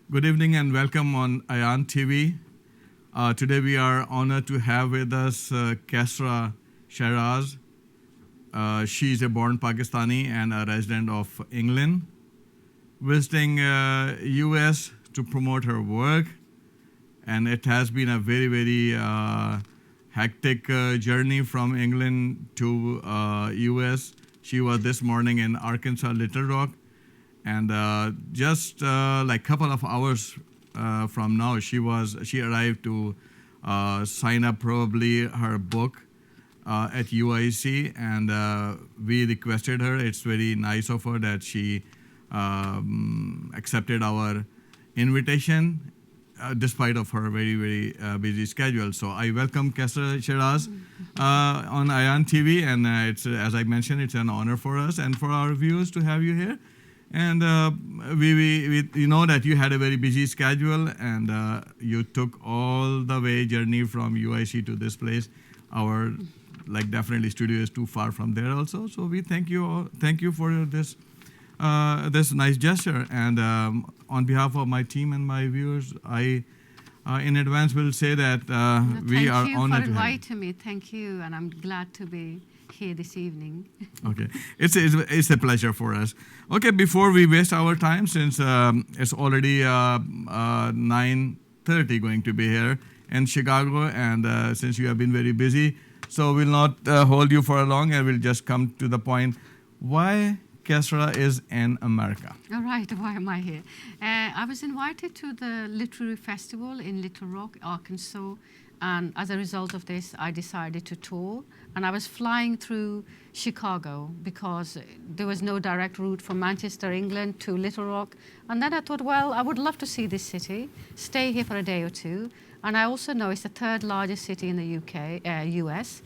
Good evening and welcome on AYAN TV. Today we are honored to have with us Qaisra Shahraz. She is a born Pakistani and a resident of England, visiting US to promote her work. And it has been a very hectic journey from England to US. She was this morning in Arkansas, Little Rock. And just like couple of hours from now, she arrived to sign up probably her book at UIC, and we requested her. It's very nice of her that she accepted our invitation despite of her very busy schedule. So I welcome Qaisra Shahraz on AYAN TV, and it's as I mentioned, it's an honor for us and for our viewers to have you here. And we know that you had a very busy schedule, and you took all the way journey from UIC to this place. Our definitely studio is too far from there also. So we thank you for this nice gesture. And on behalf of my team and my viewers, I in advance will say that we are honored to have you. Thank you for inviting me. Thank you, and I'm glad to be here this evening. Okay, it's a pleasure for us. Okay, before we waste our time, since it's already 9:30 going to be here in Chicago, and since you have been very busy, so we'll not hold you for long, and we'll just come to the point. Why Qaisra is in America? All right, why am I here? I was invited to the literary festival in Little Rock, Arkansas, and as a result of this, I decided to tour. And I was flying through Chicago because there was no direct route from Manchester, England to Little Rock. And then I thought, well, I would love to see this city, stay here for a day or two. And I also know it's the third largest city in the US.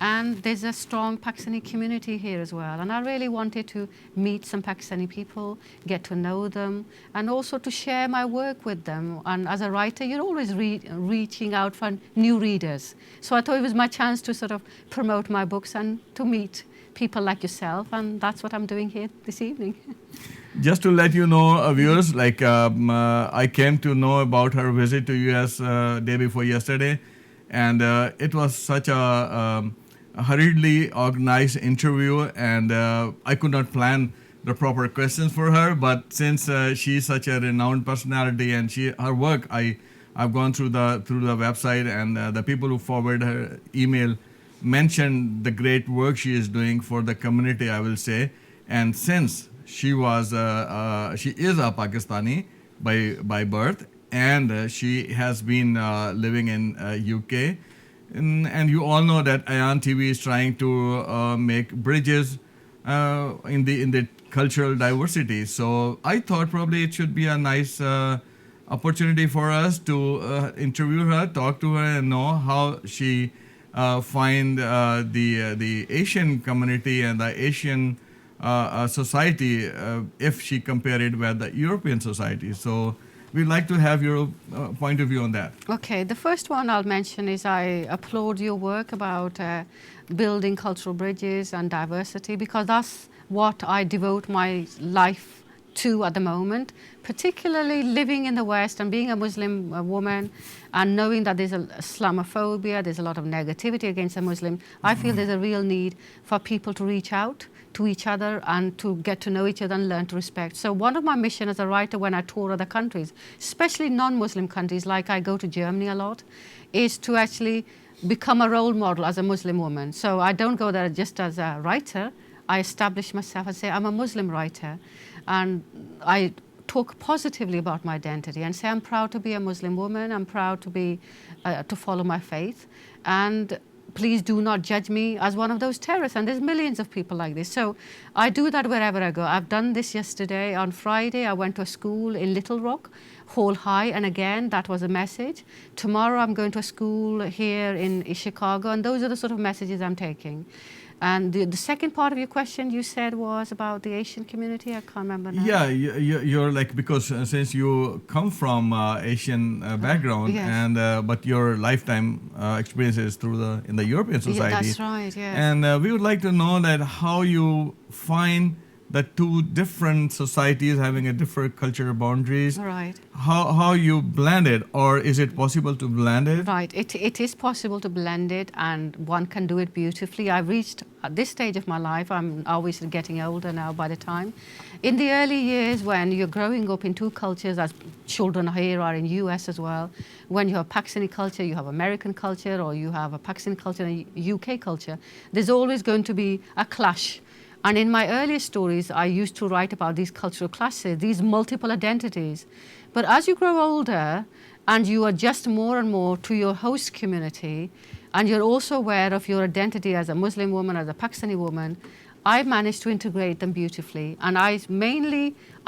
And there's a strong Pakistani community here as well. And I really wanted to meet some Pakistani people, get to know them, and also to share my work with them. And as a writer, you're always reaching out for new readers. So I thought it was my chance to sort of promote my books and to meet people like yourself. And that's what I'm doing here this evening. Just to let you know, viewers, I came to know about her visit to US day before yesterday. And it was such a hurriedly organized interview, and I could not plan the proper questions for her. But since she's such a renowned personality, and her work, I've gone through the website, and the people who forwarded her email mentioned the great work she is doing for the community, I will say. And since she is a Pakistani by birth, and she has been living in UK. And you all know that AYAN TV is trying to make bridges in the cultural diversity. So I thought probably it should be a nice opportunity for us to interview her, talk to her, and know how she find the Asian community and the Asian society if she compare it with the European society. So we'd like to have your point of view on that. Okay, the first one I'll mention is I applaud your work about building cultural bridges and diversity, because that's what I devote my life to at the moment, particularly living in the West and being a Muslim woman and knowing that there's a Islamophobia, there's a lot of negativity against a Muslim. I feel there's a real need for people to reach out to each other and to get to know each other and learn to respect. So one of my missions as a writer when I tour other countries, especially non-Muslim countries, like I go to Germany a lot, is to actually become a role model as a Muslim woman. So I don't go there just as a writer. I establish myself and say I'm a Muslim writer. And I talk positively about my identity and say I'm proud to be a Muslim woman, I'm proud to be to follow my faith, and please do not judge me as one of those terrorists. And there's millions of people like this. So I do that wherever I go. I've done this yesterday. On Friday, I went to a school in Little Rock, Hall High, and again, that was a message. Tomorrow, I'm going to a school here in Chicago, and those are the sort of messages I'm taking. And the second part of your question you said was about the Asian community. I can't remember now. Yeah, you're like, because since you come from Asian background, yes. and but your lifetime experiences in the European society. Yeah, that's right. Yes. And we would like to know that how you find the two different societies having a different cultural boundaries. Right. How you blend it, or is it possible to blend it? Right. It is possible to blend it, and one can do it beautifully. I've reached at this stage of my life, I'm obviously getting older now by the time. In the early years when you're growing up in two cultures, as children here are in US as well, when you have Pakistani culture, you have American culture, or you have a Pakistani culture and a UK culture, there's always going to be a clash. And in my earlier stories, I used to write about these cultural clashes, these multiple identities. But as you grow older and you adjust more and more to your host community, and you're also aware of your identity as a Muslim woman, as a Pakistani woman, I've managed to integrate them beautifully. And I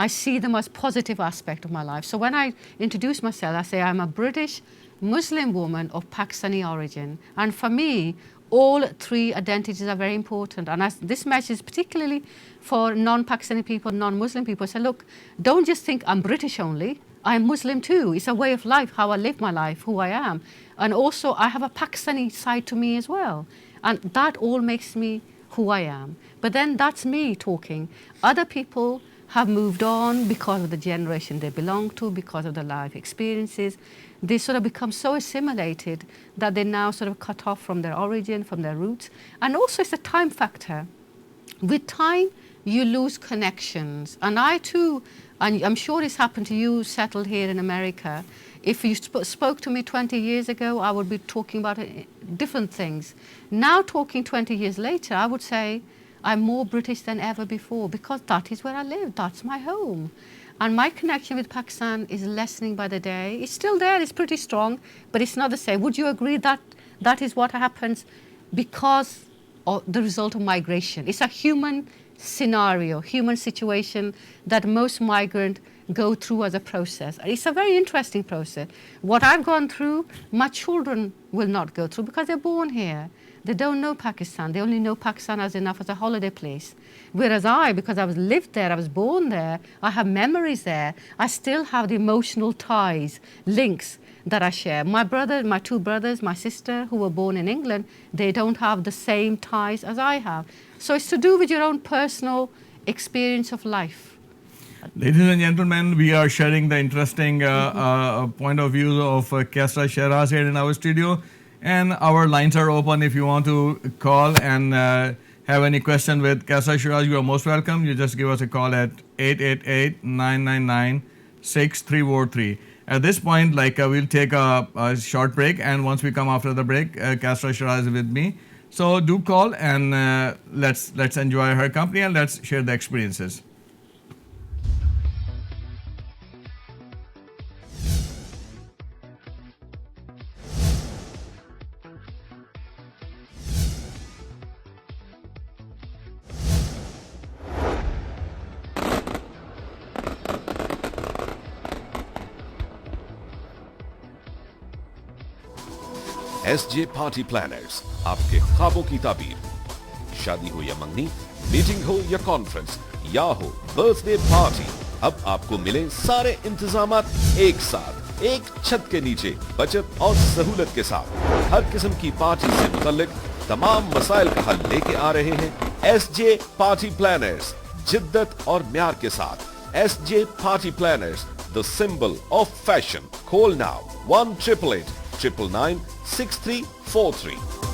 see them as positive aspect of my life. So when I introduce myself, I say I'm a British Muslim woman of Pakistani origin. And for me, all three identities are very important. And this message is particularly for non-Pakistani people, non-Muslim people. Say, look, don't just think I'm British only. I'm Muslim too. It's a way of life, how I live my life, who I am. And also, I have a Pakistani side to me as well. And that all makes me who I am. But then that's me talking. Other people have moved on because of the generation they belong to, because of their life experiences. They sort of become so assimilated that they're now sort of cut off from their origin, from their roots. And also it's a time factor. With time, you lose connections. And I too, and I'm sure it's happened to you, settled here in America. If you spoke to me 20 years ago, I would be talking about different things. Now talking 20 years later, I would say I'm more British than ever before because that is where I live, that's my home. And my connection with Pakistan is lessening by the day. It's still there, it's pretty strong, but it's not the same. Would you agree that that is what happens because of the result of migration? It's a human scenario, human situation that most migrants go through as a process. It's a very interesting process. What I've gone through, my children will not go through because they're born here. They don't know Pakistan. They only know Pakistan as enough as a holiday place. Whereas I, because I was lived there, I was born there, I have memories there, I still have the emotional ties, links that I share. My brother, my two brothers, my sister, who were born in England, they don't have the same ties as I have. So it's to do with your own personal experience of life. Ladies and gentlemen, we are sharing the interesting point of view of Qaisra Shahraz here in our studio. And our lines are open if you want to call and have any question with Qaisra Shahraz. You are most welcome. You just give us a call at 888-999-6343. At this point, we'll take a short break, and once we come after the break, Qaisra Shahraz is with me. So do call and let's enjoy her company and let's share the experiences. SJ party planners, आपके ख्वाबों की ताबीर। शादी हो या मंगनी, meeting हो या conference, या हो बर्थडे पार्टी, अब आपको मिले सारे इंतजामात एक साथ, एक छत के नीचे, बचत और सहूलत के साथ। हर किस्म की पार्टी से मुतल्लिक तमाम मसाइल का हल लेके आ रहे हैं SJ पार्टी प्लानर्स, जिद्दत और म्यार के साथ। SJ party planners, the symbol of fashion. Call now 1-888-999-6343.